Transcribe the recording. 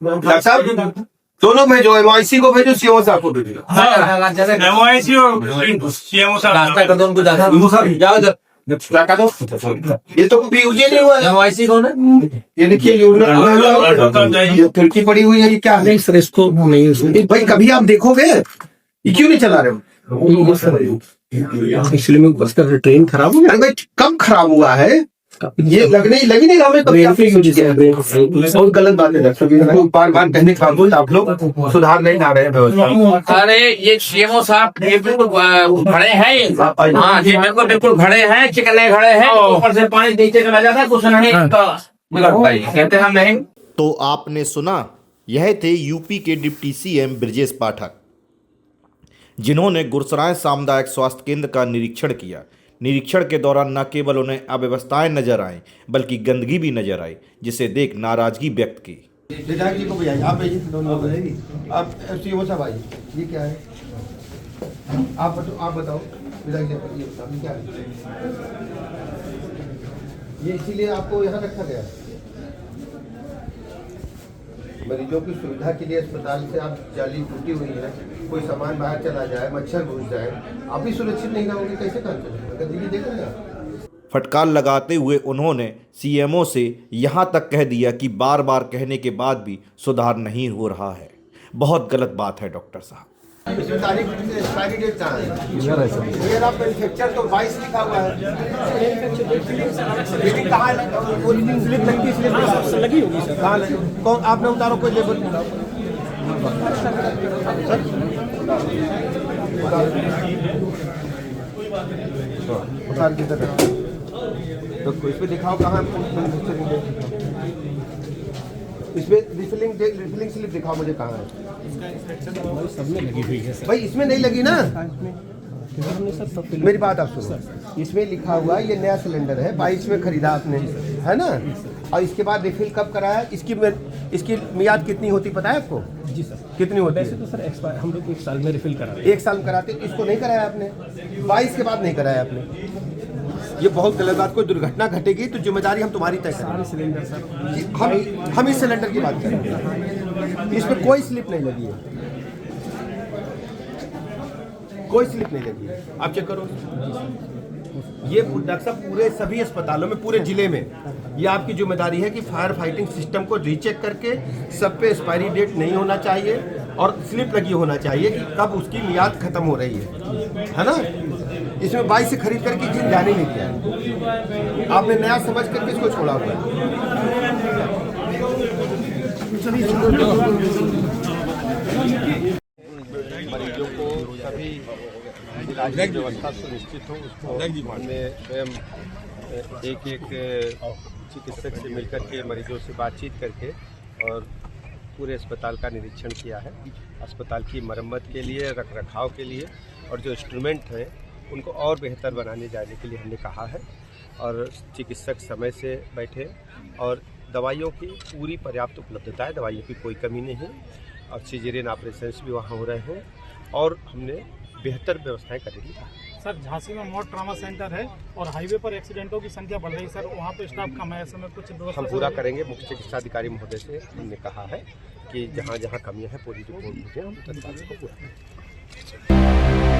Doctor साहब दोनों भेजो, MIC को भेजो, CMO साहब को भेजो। MIC और CMO साहब ये तो कभी यूज ही नहीं हुआ है। MIC कौन है? ये देखिए ये खिड़की पड़ी हुई है, ये क्या है? सर इसको नहीं, भाई कभी आप देखोगे, ये क्यों नहीं चला रहे हो? एक्चुअली में बस का ट्रेन खराब हो गया। अरे भाई कब खराब हुआ है? ये लगी नहीं हमें कभी बहुत गलत बात है। बार कहने का बोल, आप लोग सुधार नहीं ला रहे हैं व्यवस्था। अरे ये CMO साहब ये बिल्कुल खड़े हैं। हाँ जी बिल्कुल बिल्कुल खड़े हैं, चिकने खड़े हैं, ऊपर से पानी नीचे चला जाता है, कुछ नहीं कहते हम नहीं। तो आपने सुना, यह थे यूपी के डिप्टी CM ब्रजेश पाठक, जिन्होंने गुरसराय सामुदायिक स्वास्थ्य केंद्र का निरीक्षण किया। निरीक्षण के दौरान न केवल उन्हें अव्यवस्थाएं नजर आईं, बल्कि गंदगी भी नजर आई, जिसे देख नाराजगी व्यक्त की। विधायक जी को भी आइए, आप आइए, दोनों आप CMO साहब आइए। ये क्या है? आप बताओ विधायक जी, ये बताओ क्या है? ये इसीलिए आपको यहाँ रखा गया है। मरीजों की सुविधा के लिए अस्पताल से आप जाली टूटी हुई है, कोई सामान बाहर चला जाए, मच्छर घुस जाए, आप भी सुरक्षित नहीं रहोगे, कैसे काम चलेगा? गंदगी देख रहे हैं। फटकार लगाते हुए उन्होंने CMO से यहाँ तक कह दिया कि बार बार कहने के बाद भी सुधार नहीं हो रहा है। बहुत गलत बात है डॉक्टर साहब। इसमें तारीख एक्सपायरी डेट कहाँ है? ये आप मैन्युफैक्चर तो 22 लिखा हुआ है। लेकिन कहाँ है? स्लिप लगती, स्लिप लगी होगी सर। कहाँ लगी? कौन आपने उतारो, कोई लेबर उतार के तरह तो इसमें दिखाओ कहाँ इसमें रिफिलिंग स्लिप दिखाओ मुझे कहाँ है? सब में लगी हुई है सर। भाई इसमें नहीं लगी ना, मेरी बात आप सुनो। इसमें लिखा हुआ ये नया सिलेंडर है, 22 में खरीदा आपने, है ना? और इसके बाद रिफिल कब कराया? इसकी मियाद कितनी होती पता है आपको? जी सर। कितनी होती है? वैसे तो सर एक्सपायर हम लोग 1 साल में रिफिल करा रहे हैं। 1 साल में कराते, इसको नहीं कराया आपने, 22 के बाद नहीं कराया आपने। ये बहुत गलत बात। कोई दुर्घटना घटेगी तो जिम्मेदारी हम तुम्हारी तय करेंगे। सिलेंडर सर हम इस सिलेंडर की बात करेंगे। इसमें कोई स्लिप नहीं लगी है, कोई स्लिप नहीं लगी है, आप चेक करो। ये डॉक्टर साहब पूरे सभी अस्पतालों में, पूरे जिले में ये आपकी जिम्मेदारी है कि फायर फाइटिंग सिस्टम को रीचेक करके सब पे एक्सपायरी डेट नहीं होना चाहिए और स्लिप लगी होना चाहिए कि कब उसकी मियाद खत्म हो रही है ना? इसमें 22 से खरीद करके जिन ध्यान ही नहीं दिया, आपने नया समझ करके इसको छोड़ा हुआ है। मरीजों को सभी इलाज की व्यवस्था सुनिश्चित हो, उसको हमने स्वयं एक चिकित्सक से मिलकर के मरीजों से बातचीत करके और पूरे अस्पताल का निरीक्षण किया है। अस्पताल की मरम्मत के लिए, रख रखाव के लिए और जो इंस्ट्रूमेंट हैं उनको और बेहतर बनाने जाने के लिए हमने कहा है। और चिकित्सक समय से बैठे और दवाइयों की पूरी पर्याप्त उपलब्धता है, दवाइयों की कोई कमी नहीं, और सीजरियन ऑपरेशंस भी वहाँ हो रहे हैं और हमने बेहतर व्यवस्थाएं करेंगे। सर झांसी में मोड ट्रॉमा सेंटर है और हाईवे पर एक्सीडेंटों की संख्या बढ़ रही है सर, वहाँ पे स्टाफ कम है, ऐसे में कुछ हम पूरा करेंगे। मुख्य चिकित्सा अधिकारी महोदय से हमने कहा है कि जहाँ जहाँ कमियाँ हैं पूरी रिपोर्ट मुझे हम तत्काल पूरा करेंगे।